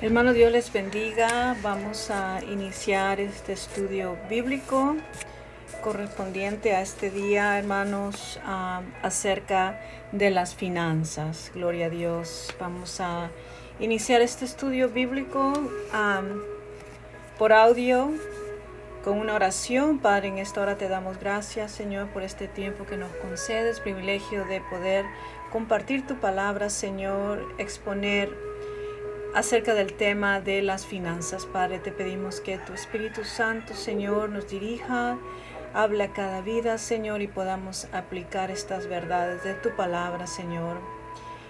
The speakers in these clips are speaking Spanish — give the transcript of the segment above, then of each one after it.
Hermano, Dios les bendiga. Vamos a iniciar este estudio bíblico correspondiente a este día, hermanos, acerca de las finanzas. Gloria a Dios. Vamos a iniciar este estudio bíblico por audio con una oración. Padre, en esta hora te damos gracias, Señor, por este tiempo que nos concedes, privilegio de poder compartir tu palabra, Señor, exponer acerca del tema de las finanzas. Padre, te pedimos que tu Espíritu Santo, Señor, nos dirija, hable a cada vida, Señor, y podamos aplicar estas verdades de tu palabra, Señor,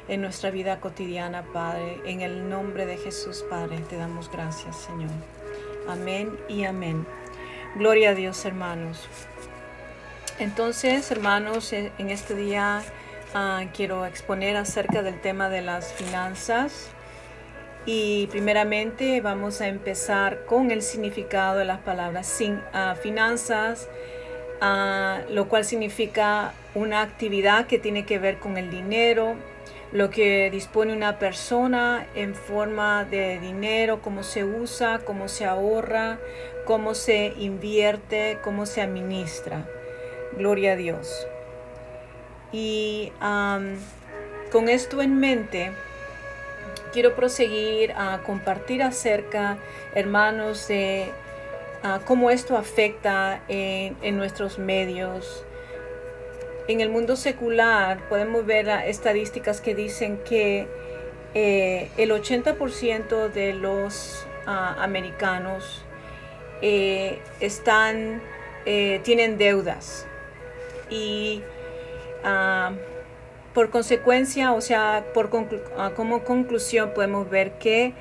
en nuestra vida cotidiana, Padre. En el nombre de Jesús, Padre, te damos gracias, Señor. Amén y amén. Gloria a Dios, hermanos. Entonces, hermanos, en este día quiero exponer acerca del tema de las finanzas. Y primeramente vamos a empezar con el significado de las palabras finanzas, lo cual significa una actividad que tiene que ver con el dinero, lo que dispone una persona en forma de dinero, cómo se usa, cómo se ahorra, cómo se invierte, cómo se administra. Gloria a Dios. Y con esto en mente, quiero proseguir a compartir acerca, hermanos, de cómo esto afecta en nuestros medios. En el mundo secular podemos ver estadísticas que dicen que el 80% de los americanos tienen deudas. Y por consecuencia, o sea, como conclusión podemos ver que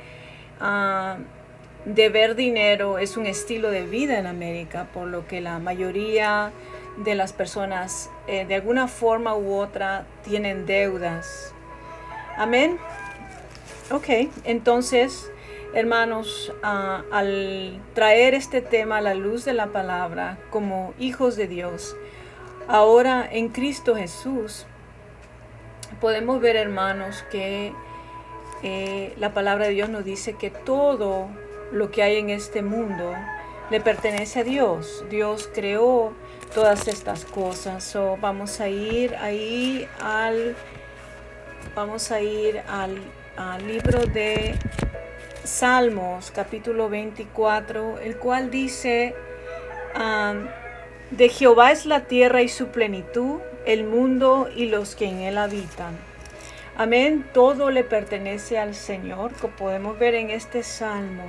deber dinero es un estilo de vida en América, por lo que la mayoría de las personas de alguna forma u otra tienen deudas. Amén. Ok, entonces, hermanos, al traer este tema a la luz de la palabra como hijos de Dios, ahora en Cristo Jesús, podemos ver, hermanos, que la palabra de Dios nos dice que todo lo que hay en este mundo le pertenece a Dios. Dios creó todas estas cosas. Vamos a ir al libro de Salmos, capítulo 24, el cual dice: de Jehová es la tierra y su plenitud, el mundo y los que en él habitan. Amén. Todo le pertenece al Señor, como podemos ver en este salmo.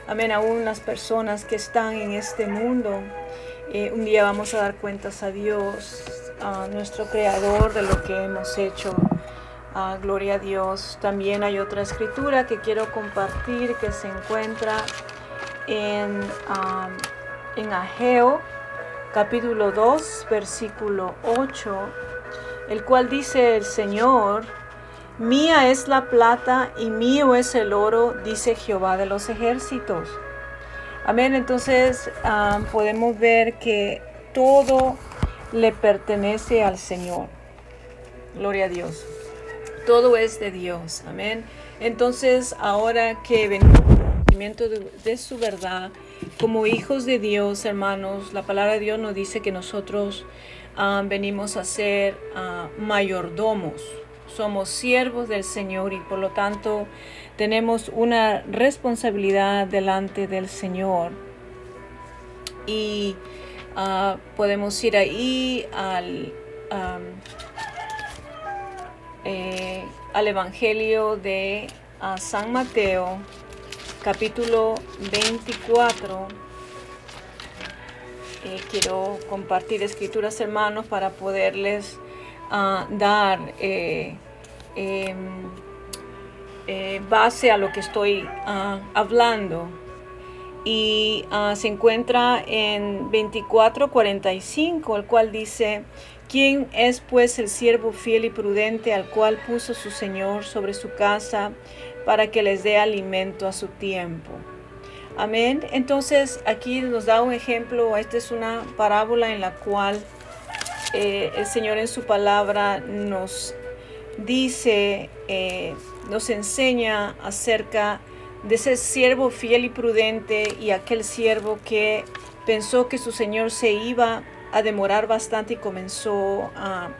Amén. Aún las personas que están en este mundo, un día vamos a dar cuentas a Dios, a nuestro Creador, de lo que hemos hecho. Gloria a Dios. También hay otra escritura que quiero compartir que se encuentra en Ageo, capítulo 2, versículo 8, el cual dice el Señor: mía es la plata y mío es el oro, dice Jehová de los ejércitos. Amén. Entonces podemos ver que todo le pertenece al Señor. Gloria a Dios. Todo es de Dios. Amén. Entonces, ahora que venimos al conocimiento de su verdad, como hijos de Dios, hermanos, la palabra de Dios nos dice que nosotros venimos a ser mayordomos. Somos siervos del Señor y por lo tanto tenemos una responsabilidad delante del Señor. Y podemos ir ahí al Evangelio de San Mateo, capítulo 24. Quiero compartir escrituras, hermanos, para poderles dar base a lo que estoy hablando. Y se encuentra en 24:45, el cual dice: ¿quién es pues el siervo fiel y prudente al cual puso su Señor sobre su casa para que les dé alimento a su tiempo? Amén. Entonces aquí nos da un ejemplo. Esta es una parábola en la cual el Señor en su palabra nos dice, nos enseña acerca de ese siervo fiel y prudente y aquel siervo que pensó que su señor se iba a demorar bastante y comenzó a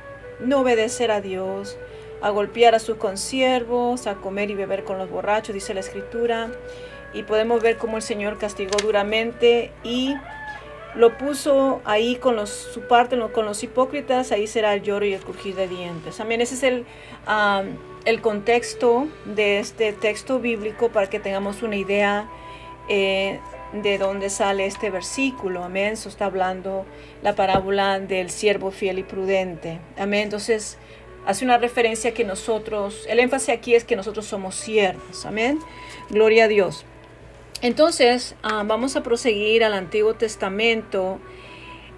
no obedecer a Dios, a golpear a sus consiervos, a comer y beber con los borrachos, dice la Escritura. Y podemos ver cómo el Señor castigó duramente y lo puso ahí con su parte con los hipócritas. Ahí será el lloro y el crujir de dientes. Amén. Ese es el contexto de este texto bíblico para que tengamos una idea de dónde sale este versículo. Amén. Eso está hablando la parábola del siervo fiel y prudente. Amén. Entonces hace una referencia que nosotros, el énfasis aquí es que nosotros somos siervos. Amén. Gloria a Dios. Entonces vamos a proseguir al Antiguo Testamento.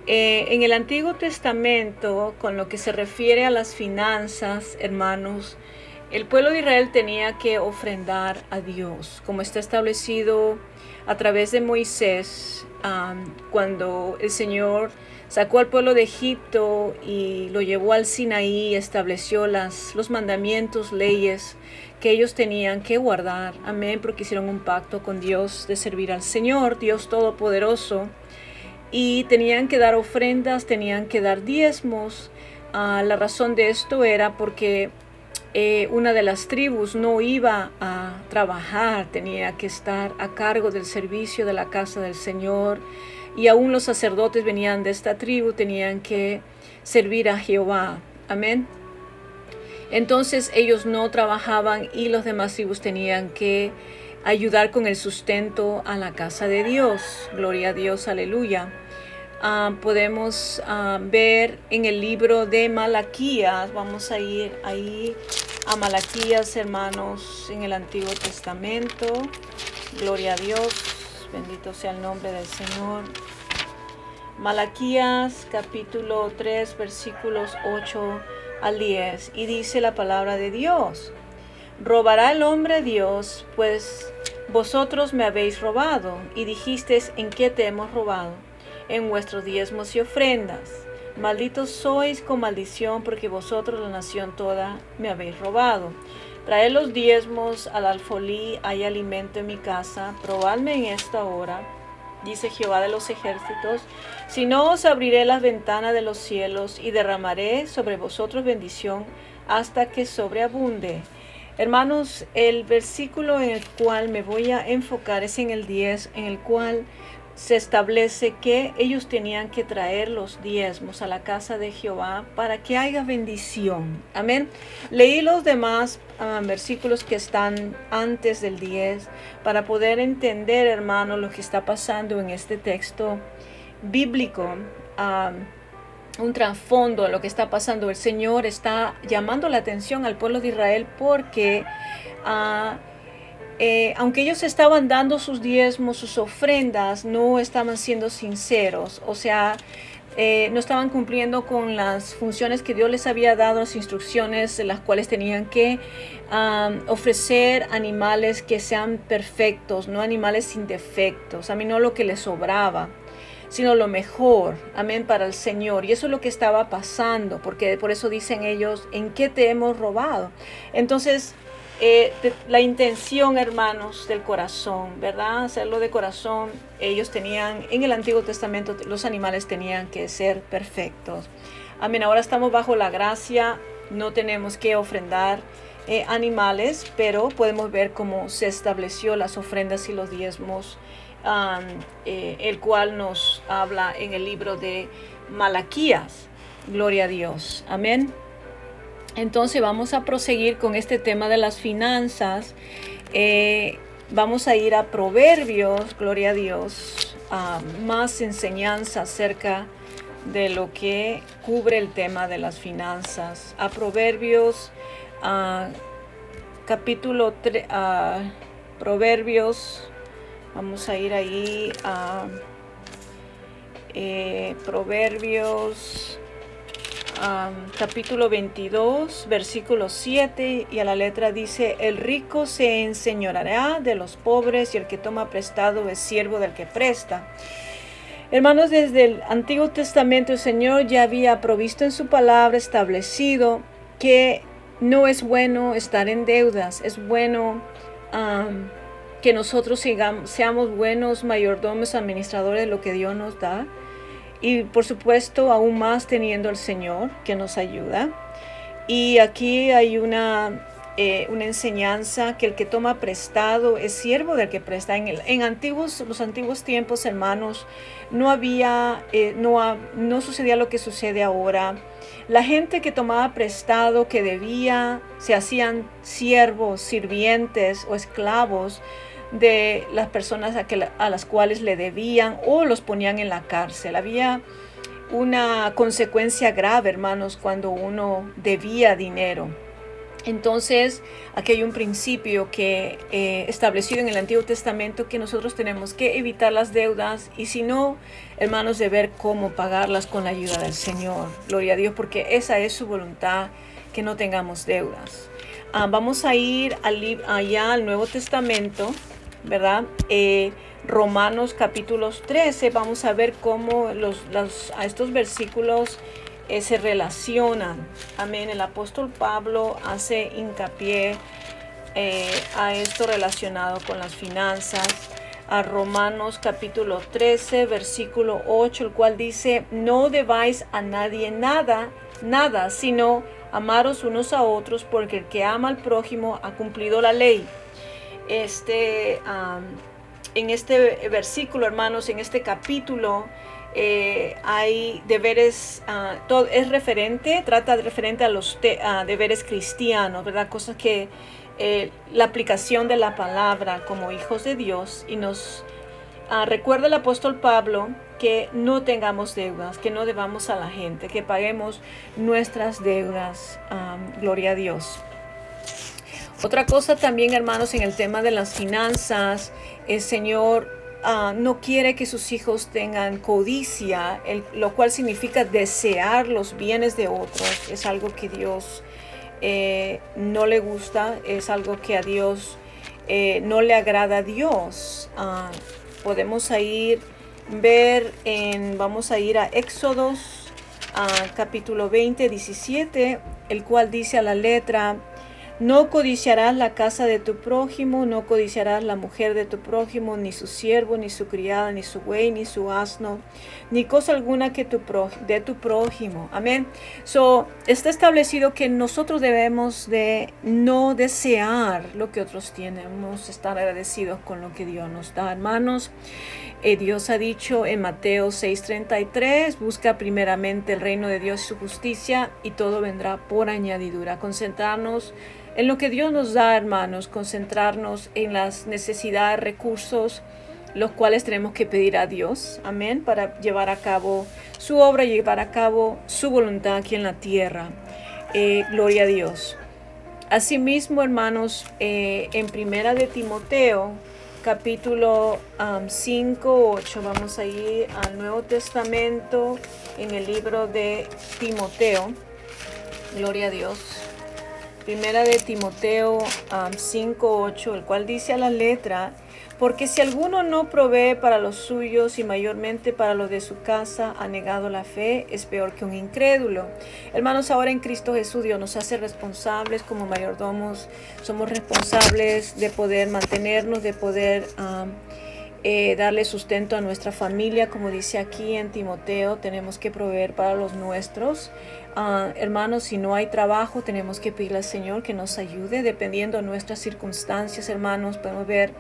En el Antiguo Testamento, con lo que se refiere a las finanzas, hermanos, el pueblo de Israel tenía que ofrendar a Dios, como está establecido a través de Moisés, cuando el Señor sacó al pueblo de Egipto y lo llevó al Sinaí, estableció los mandamientos, leyes que ellos tenían que guardar. Amén, porque hicieron un pacto con Dios de servir al Señor, Dios Todopoderoso, y tenían que dar ofrendas, tenían que dar diezmos. La razón de esto era porque una de las tribus no iba a trabajar, tenía que estar a cargo del servicio de la casa del Señor, y aún los sacerdotes venían de esta tribu, tenían que servir a Jehová. Amén. Entonces ellos no trabajaban y los demás tribus tenían que ayudar con el sustento a la casa de Dios. Gloria a Dios, aleluya. Podemos ver en el libro de Malaquías, vamos a ir ahí a Malaquías, hermanos, en el Antiguo Testamento. Gloria a Dios, bendito sea el nombre del Señor. Malaquías capítulo 3 versículos 8 al 10, y dice la palabra de Dios: ¿robará el hombre a Dios? Pues vosotros me habéis robado. Y dijisteis: ¿en qué te hemos robado? En vuestros diezmos y ofrendas. Malditos sois con maldición, porque vosotros, la nación toda, me habéis robado. Traed los diezmos al alfolí, hay alimento en mi casa. Probadme en esta hora, dice Jehová de los ejércitos, si no os abriré las ventanas de los cielos y derramaré sobre vosotros bendición hasta que sobreabunde. Hermanos, el versículo en el cual me voy a enfocar es en el 10, en el cual se establece que ellos tenían que traer los diezmos a la casa de Jehová para que haya bendición. Amén. Leí los demás versículos que están antes del 10 para poder entender, hermano, lo que está pasando en este texto bíblico. Un trasfondo de lo que está pasando. El Señor está llamando la atención al pueblo de Israel porque aunque ellos estaban dando sus diezmos, sus ofrendas, no estaban siendo sinceros, o sea, no estaban cumpliendo con las funciones que Dios les había dado, las instrucciones en las cuales tenían que ofrecer animales que sean perfectos, no animales sin defectos, no lo que les sobraba, sino lo mejor, amén, para el Señor. Y eso es lo que estaba pasando, porque por eso dicen ellos: ¿en qué te hemos robado? Entonces, la intención, hermanos, del corazón, ¿verdad? Hacerlo de corazón. Ellos tenían, en el Antiguo Testamento, los animales tenían que ser perfectos. Amén. Ahora estamos bajo la gracia, no tenemos que ofrendar animales, pero podemos ver cómo se estableció las ofrendas y los diezmos, el cual nos habla en el libro de Malaquías. Gloria a Dios. Amén. Entonces vamos a proseguir con este tema de las finanzas. Vamos a ir a Proverbios, gloria a Dios, más enseñanza acerca de lo que cubre el tema de las finanzas. A Proverbios, capítulo 3, Proverbios, vamos a ir ahí a Proverbios, capítulo 22, versículo 7, y a la letra dice: el rico se enseñoreará de los pobres, y el que toma prestado es siervo del que presta. Hermanos, desde el Antiguo Testamento el Señor ya había provisto en su palabra, establecido que no es bueno estar en deudas, es bueno que nosotros seamos buenos mayordomos, administradores de lo que Dios nos da. Y por supuesto, aún más teniendo al Señor que nos ayuda. Y aquí hay una enseñanza que el que toma prestado es siervo del que presta. Los antiguos tiempos, hermanos, no sucedía lo que sucede ahora. La gente que tomaba prestado, que debía, se hacían siervos, sirvientes o esclavos de las personas a las cuales le debían, o los ponían en la cárcel. Había una consecuencia grave, hermanos, cuando uno debía dinero. Entonces, aquí hay un principio que establecido en el Antiguo Testamento, que nosotros tenemos que evitar las deudas, y si no, hermanos, de ver cómo pagarlas con la ayuda del Señor. Gloria a Dios, porque esa es su voluntad, que no tengamos deudas. Vamos a ir allá al Nuevo Testamento, ¿verdad? Romanos capítulo 13, vamos a ver cómo a estos versículos se relacionan. Amén. El apóstol Pablo hace hincapié a esto relacionado con las finanzas. A Romanos capítulo 13, versículo 8, el cual dice: no debáis a nadie nada, sino amaros unos a otros, porque el que ama al prójimo ha cumplido la ley. En este versículo, hermanos, en este capítulo, hay deberes, trata de referente a los deberes cristianos, ¿verdad? Cosas que la aplicación de la palabra como hijos de Dios, y nos recuerda el apóstol Pablo que no tengamos deudas, que no debamos a la gente, que paguemos nuestras deudas. Gloria a Dios. Otra cosa también, hermanos, en el tema de las finanzas, el Señor no quiere que sus hijos tengan codicia, lo cual significa desear los bienes de otros. Es algo que Dios no le gusta, es algo que a Dios no le agrada a Dios. Podemos vamos a ir a Éxodos capítulo 20, 17, el cual dice a la letra: no codiciarás la casa de tu prójimo, no codiciarás la mujer de tu prójimo, ni su siervo, ni su criada, ni su buey, ni su asno, ni cosa alguna de tu prójimo. Amén. Está establecido que nosotros debemos de no desear lo que otros tienen. Debemos estar agradecidos con lo que Dios nos da, hermanos. Dios ha dicho en Mateo 6:33, busca primeramente el reino de Dios y su justicia, y todo vendrá por añadidura. Concentrarnos en lo que Dios nos da, hermanos, concentrarnos en las necesidades, recursos, los cuales tenemos que pedir a Dios, amén, para llevar a cabo su obra, llevar a cabo su voluntad aquí en la tierra. Gloria a Dios. Asimismo, hermanos, en Primera de Timoteo, capítulo 5, 8, vamos a ir al Nuevo Testamento, en el libro de Timoteo. Gloria a Dios. Primera de Timoteo 5, 8, el cual dice a la letra: porque si alguno no provee para los suyos y mayormente para los de su casa, ha negado la fe, es peor que un incrédulo. Hermanos, ahora en Cristo Jesús Dios nos hace responsables como mayordomos. Somos responsables de poder mantenernos, de poder darle sustento a nuestra familia. Como dice aquí en Timoteo, tenemos que proveer para los nuestros. Hermanos, si no hay trabajo, tenemos que pedirle al Señor que nos ayude, dependiendo de nuestras circunstancias. Hermanos, podemos ver,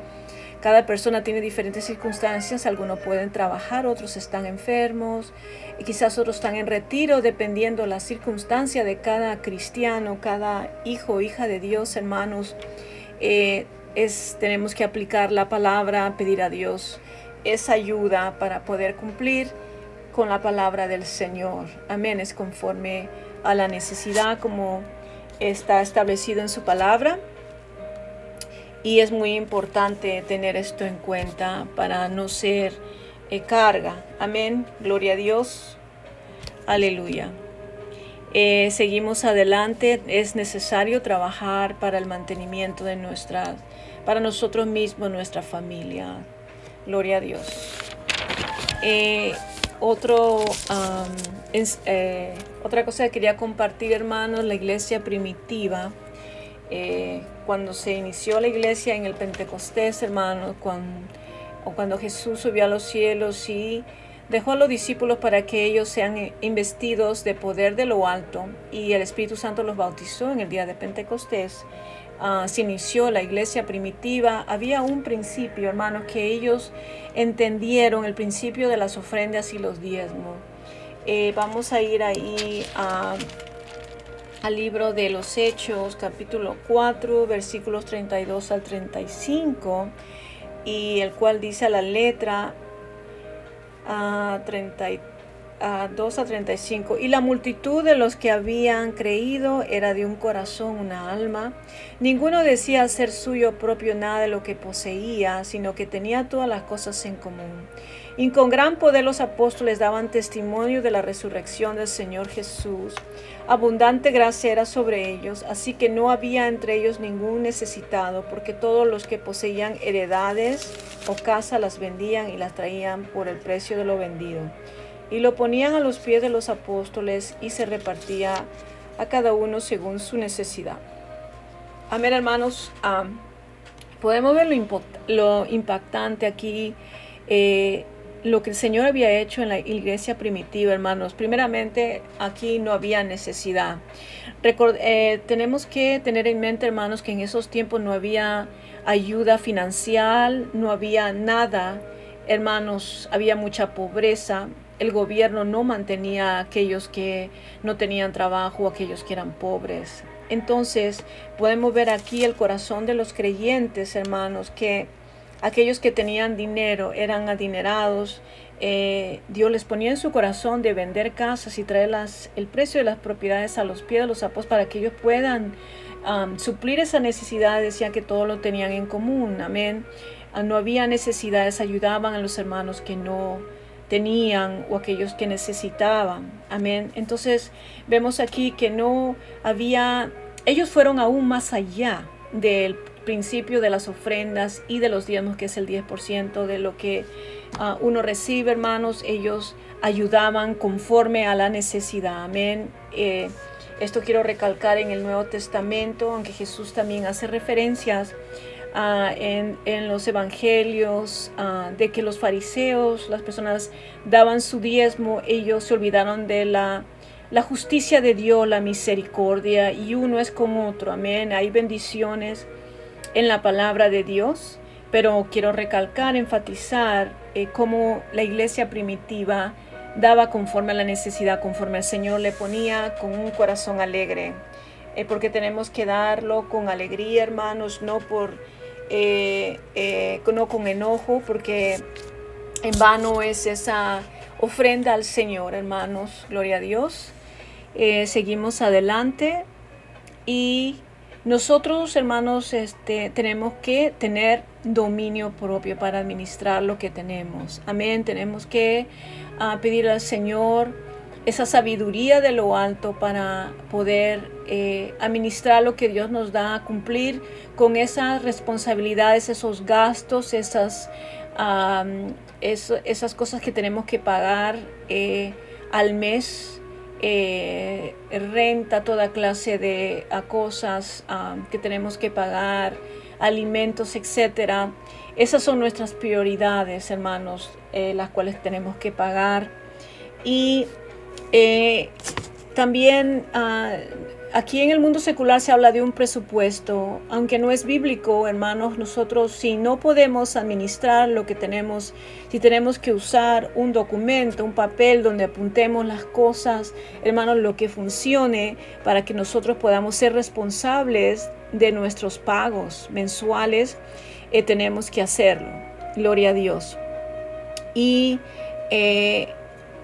cada persona tiene diferentes circunstancias. Algunos pueden trabajar, otros están enfermos, y quizás otros están en retiro, dependiendo la circunstancia de cada cristiano, cada hijo o hija de Dios. Hermanos, tenemos que aplicar la palabra, pedir a Dios esa ayuda para poder cumplir con la palabra del Señor. Amén. Es conforme a la necesidad, como está establecido en su palabra. Y es muy importante tener esto en cuenta para no ser carga. Amén. Gloria a Dios. Aleluya. Seguimos adelante. Es necesario trabajar para el mantenimiento de para nosotros mismos, nuestra familia. Gloria a Dios. Otra cosa que quería compartir, hermanos, la iglesia primitiva Cuando se inició la iglesia en el Pentecostés, hermanos, cuando Jesús subió a los cielos y dejó a los discípulos para que ellos sean investidos de poder de lo alto, y el Espíritu Santo los bautizó en el día de Pentecostés. Se inició la iglesia primitiva. Había un principio, hermanos, que ellos entendieron, el principio de las ofrendas y los diezmos. Vamos a ir ahí al libro de los Hechos, capítulo 4, versículos 32 al 35, y el cual dice a la letra 2 a 35. Y la multitud de los que habían creído era de un corazón, una alma. Ninguno decía ser suyo propio nada de lo que poseía, sino que tenía todas las cosas en común. Y con gran poder los apóstoles daban testimonio de la resurrección del Señor Jesús. Abundante gracia era sobre ellos, así que no había entre ellos ningún necesitado, porque todos los que poseían heredades o casas las vendían y las traían por el precio de lo vendido, y lo ponían a los pies de los apóstoles, y se repartía a cada uno según su necesidad. Amén, hermanos. Podemos ver lo impactante aquí, lo que el Señor había hecho en la iglesia primitiva, hermanos. Primeramente, aquí no había necesidad. Tenemos que tener en mente, hermanos, que en esos tiempos no había ayuda financiera, no había nada, hermanos. Había mucha pobreza. El gobierno no mantenía a aquellos que no tenían trabajo, aquellos que eran pobres. Entonces, podemos ver aquí el corazón de los creyentes, hermanos, que aquellos que tenían dinero eran adinerados. Dios les ponía en su corazón de vender casas y traer el precio de las propiedades a los pies de los apóstoles para que ellos puedan suplir esa necesidad. Decían que todo lo tenían en común. Amén. No había necesidades, ayudaban a los hermanos que no tenían o aquellos que necesitaban. Amén. Entonces vemos aquí que no había, ellos fueron aún más allá del principio de las ofrendas y de los diezmos, que es el 10% de lo que uno recibe, hermanos. Ellos ayudaban conforme a la necesidad. Amén. Esto quiero recalcar en el Nuevo Testamento, aunque Jesús también hace referencias en los evangelios de que los fariseos, las personas daban su diezmo. Ellos se olvidaron de la justicia de Dios, la misericordia, y uno es como otro. Amén. Hay bendiciones en la palabra de Dios, pero quiero recalcar, enfatizar cómo la iglesia primitiva daba conforme a la necesidad, conforme el Señor le ponía, con un corazón alegre, porque tenemos que darlo con alegría, hermanos, no con enojo, porque en vano es esa ofrenda al Señor, hermanos. Gloria a Dios. Seguimos adelante, y nosotros, hermanos, tenemos que tener dominio propio para administrar lo que tenemos. Amén. Tenemos que pedir al Señor esa sabiduría de lo alto para poder administrar lo que Dios nos da, cumplir con esas responsabilidades, esos gastos, esas cosas que tenemos que pagar al mes. Renta, toda clase de cosas que tenemos que pagar, alimentos, etcétera. Esas son nuestras prioridades, hermanos, las cuales tenemos que pagar. Y también aquí en el mundo secular se habla de un presupuesto, aunque no es bíblico, hermanos. Nosotros, si no podemos administrar lo que tenemos, si tenemos que usar un documento, un papel donde apuntemos las cosas, hermanos, lo que funcione para que nosotros podamos ser responsables de nuestros pagos mensuales, tenemos que hacerlo. Gloria a Dios. Y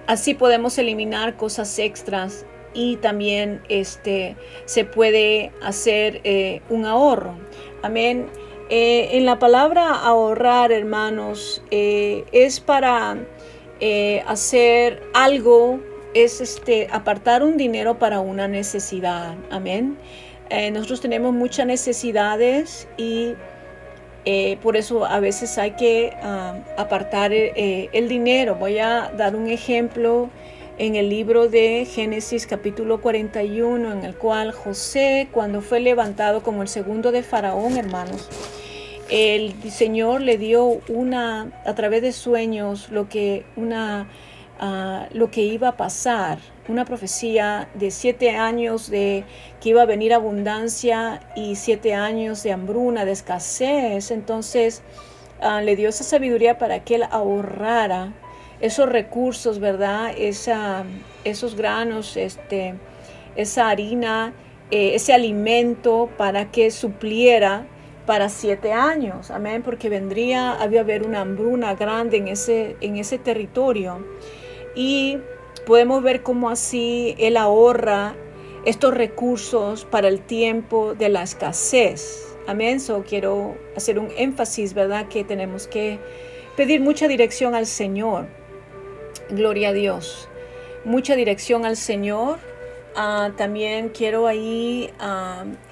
así podemos eliminar cosas extras, y también se puede hacer un ahorro. Amén. En la palabra ahorrar, hermanos, es para hacer algo, es apartar un dinero para una necesidad. Amén. Nosotros tenemos muchas necesidades, y por eso a veces hay que apartar el dinero. Voy a dar un ejemplo en el libro de Génesis capítulo 41, en el cual José, cuando fue levantado como el segundo de Faraón, hermanos, el Señor le dio a través de sueños, lo que iba a pasar, una profecía de 7 años de que iba a venir abundancia y 7 años de hambruna, de escasez. Entonces le dio esa sabiduría para que él ahorrara esos recursos, ¿verdad? Esos granos, esa harina, ese alimento, para que supliera para 7 años, amén, porque había haber una hambruna grande en ese territorio. Y podemos ver cómo así él ahorra estos recursos para el tiempo de la escasez, amén. Quiero hacer un énfasis, ¿verdad?, que tenemos que pedir mucha dirección al Señor. Gloria a Dios, mucha dirección al Señor. También quiero ahí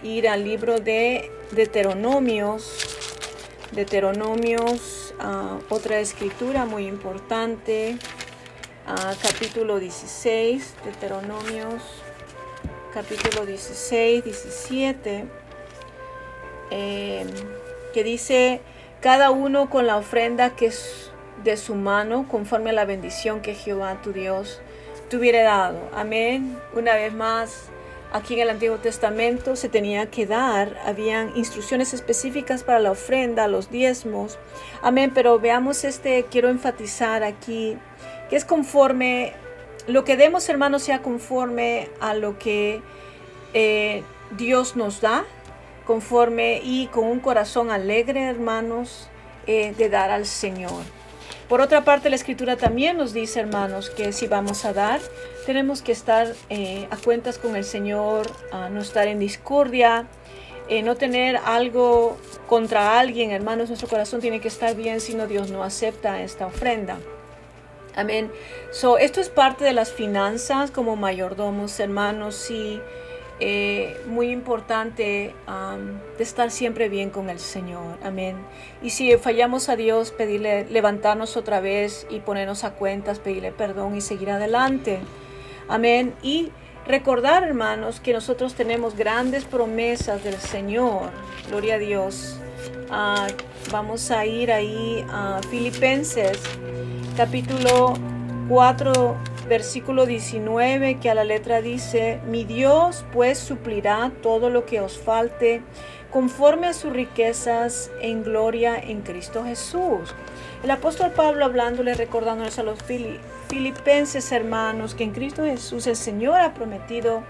ir al libro de Deuteronomios, otra escritura muy importante, capítulo 16, Deuteronomios, capítulo 16, 17, que dice: cada uno con la ofrenda que es de su mano, conforme a la bendición que Jehová tu Dios te hubiera dado. Amén. Una vez más, aquí en el Antiguo Testamento se tenía que dar, habían instrucciones específicas para la ofrenda, los diezmos. Amén. Pero veamos quiero enfatizar aquí, que es conforme, lo que demos, hermanos, sea conforme a lo que Dios nos da, conforme y con un corazón alegre, hermanos, de dar al Señor. Por otra parte, la Escritura también nos dice, hermanos, que si vamos a dar, tenemos que estar a cuentas con el Señor, no estar en discordia, no tener algo contra alguien, hermanos. Nuestro corazón tiene que estar bien, si no, Dios no acepta esta ofrenda. Amén. Esto es parte de las finanzas como mayordomos, hermanos, y muy importante de estar siempre bien con el Señor. Amén. Y si fallamos a Dios, pedirle, levantarnos otra vez y ponernos a cuentas, pedirle perdón y seguir adelante. Amén. Y recordar, hermanos, que nosotros tenemos grandes promesas del Señor. Gloria a Dios. Vamos a ir ahí a Filipenses capítulo 4, versículo 19, que a la letra dice: mi Dios pues suplirá todo lo que os falte conforme a sus riquezas en gloria en Cristo Jesús. El apóstol Pablo hablándole, recordándoles a los filipenses, hermanos, que en Cristo Jesús el Señor ha prometido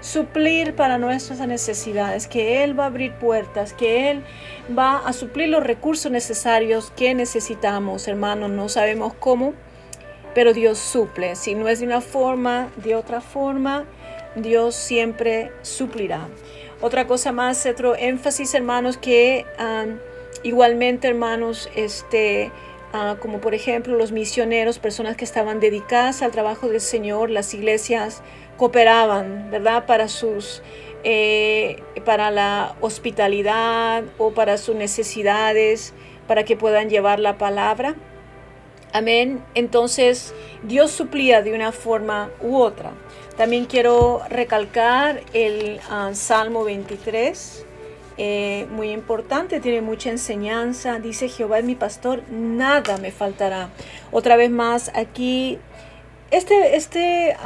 suplir para nuestras necesidades, que Él va a abrir puertas, que Él va a suplir los recursos necesarios que necesitamos, hermanos. No sabemos cómo, pero Dios suple. Si no es de una forma, de otra forma, Dios siempre suplirá. Otra cosa más, otro énfasis, hermanos, que igualmente, hermanos, como por ejemplo los misioneros, personas que estaban dedicadas al trabajo del Señor, las iglesias cooperaban, ¿verdad?, para la hospitalidad o para sus necesidades, para que puedan llevar la palabra. Amén. Entonces, Dios suplía de una forma u otra. También quiero recalcar el Salmo 23. Muy importante, tiene mucha enseñanza. Dice: Jehová es mi pastor, nada me faltará. Otra vez más, aquí, este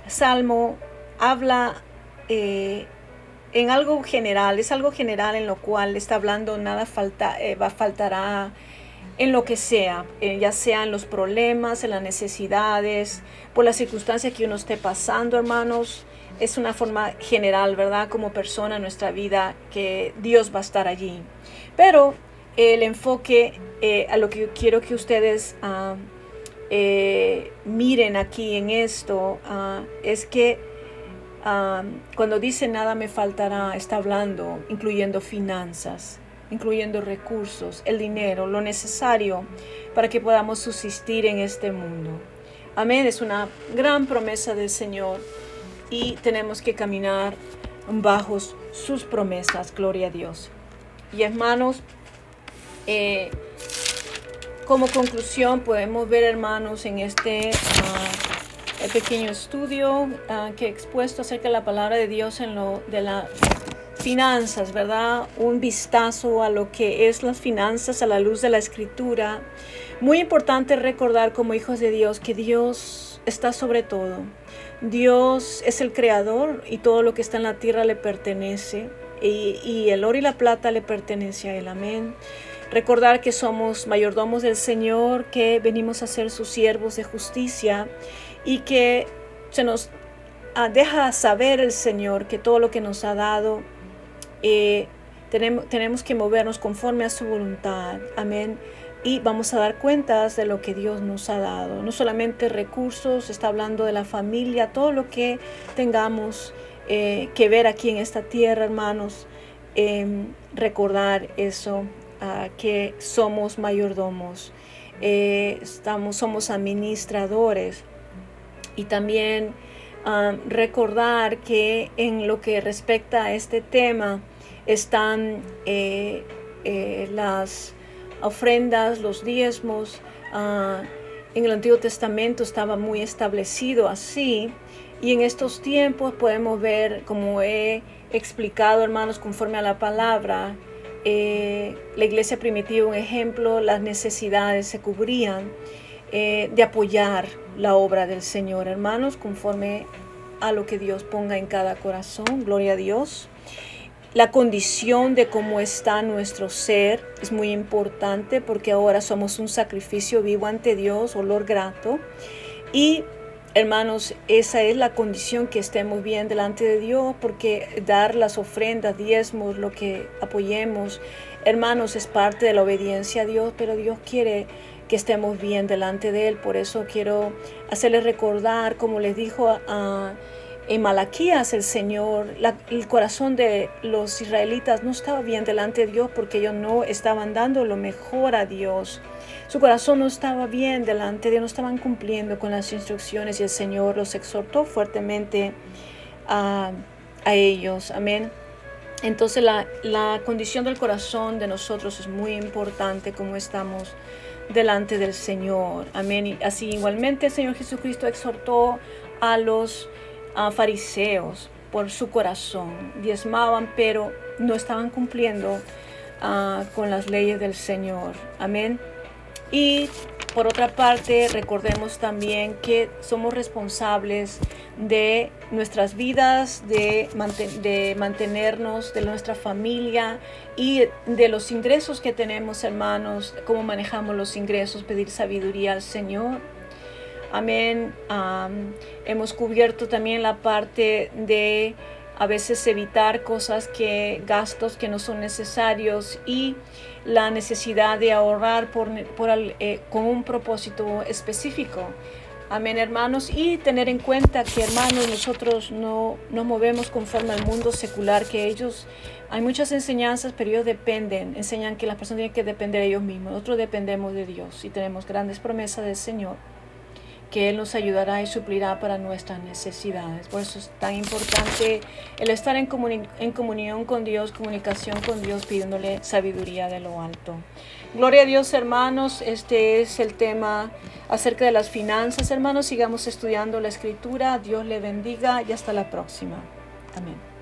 Salmo habla en algo general. Es algo general en lo cual está hablando, nada faltará en lo que sea, ya sea en los problemas, en las necesidades, por las circunstancias que uno esté pasando, hermanos. Es una forma general, ¿verdad?, como persona en nuestra vida, que Dios va a estar allí. Pero el enfoque a lo que yo quiero que ustedes miren aquí en esto es que cuando dice nada me faltará, está hablando, incluyendo finanzas, incluyendo recursos, el dinero, lo necesario para que podamos subsistir en este mundo. Amén. Es una gran promesa del Señor y tenemos que caminar bajo sus promesas. Gloria a Dios. Y hermanos, como conclusión podemos ver, hermanos, en el pequeño estudio que he expuesto acerca de la palabra de Dios en lo de las finanzas, ¿verdad? Un vistazo a lo que es las finanzas a la luz de la Escritura. Muy importante recordar como hijos de Dios que Dios está sobre todo. Dios es el creador y todo lo que está en la tierra le pertenece. Y el oro y la plata le pertenece a Él. Amén. Recordar que somos mayordomos del Señor, que venimos a ser sus siervos de justicia y que se nos deja saber el Señor que todo lo que nos ha dado tenemos que movernos conforme a su voluntad. Amén. Y vamos a dar cuentas de lo que Dios nos ha dado. No solamente recursos, está hablando de la familia, todo lo que tengamos que ver aquí en esta tierra, hermanos. Recordar eso, que somos mayordomos, somos administradores. Y también recordar que en lo que respecta a este tema están las ofrendas, los diezmos. En el Antiguo Testamento estaba muy establecido así, y en estos tiempos podemos ver, como he explicado, hermanos, conforme a la palabra, la iglesia primitiva, un ejemplo, las necesidades se cubrían de apoyar la obra del Señor, hermanos, conforme a lo que Dios ponga en cada corazón. Gloria a Dios. La condición de cómo está nuestro ser es muy importante, porque ahora somos un sacrificio vivo ante Dios, olor grato. Y hermanos, esa es la condición, que estemos bien delante de Dios, porque dar las ofrendas, diezmos, lo que apoyemos, hermanos, es parte de la obediencia a Dios, pero Dios quiere que estemos bien delante de Él. Por eso quiero hacerles recordar, como les dijo en Malaquías el Señor, el corazón de los israelitas no estaba bien delante de Dios, porque ellos no estaban dando lo mejor a Dios. Su corazón no estaba bien delante de Dios, no estaban cumpliendo con las instrucciones, y el Señor los exhortó fuertemente a ellos. Amén. Entonces la condición del corazón de nosotros es muy importante, como estamos delante del Señor. Amén. Y así igualmente el Señor Jesucristo exhortó a los fariseos por su corazón. Diezmaban, pero no estaban cumpliendo con las leyes del Señor. Amén. Y por otra parte, recordemos también que somos responsables de nuestras vidas, de mantenernos, de nuestra familia y de los ingresos que tenemos, hermanos, cómo manejamos los ingresos, pedir sabiduría al Señor. Amén. Hemos cubierto también la parte de a veces evitar gastos que no son necesarios, y la necesidad de ahorrar con un propósito específico. Amén, hermanos. Y tener en cuenta que, hermanos, nosotros no nos movemos conforme al mundo secular, que hay muchas enseñanzas, pero ellos enseñan que las personas tienen que depender de ellos mismos. Nosotros dependemos de Dios y tenemos grandes promesas del Señor, que Él nos ayudará y suplirá para nuestras necesidades. Por eso es tan importante el estar en comunión con Dios, comunicación con Dios, pidiéndole sabiduría de lo alto. Gloria a Dios, hermanos. Este es el tema acerca de las finanzas. Hermanos, sigamos estudiando la Escritura. Dios le bendiga y hasta la próxima. Amén.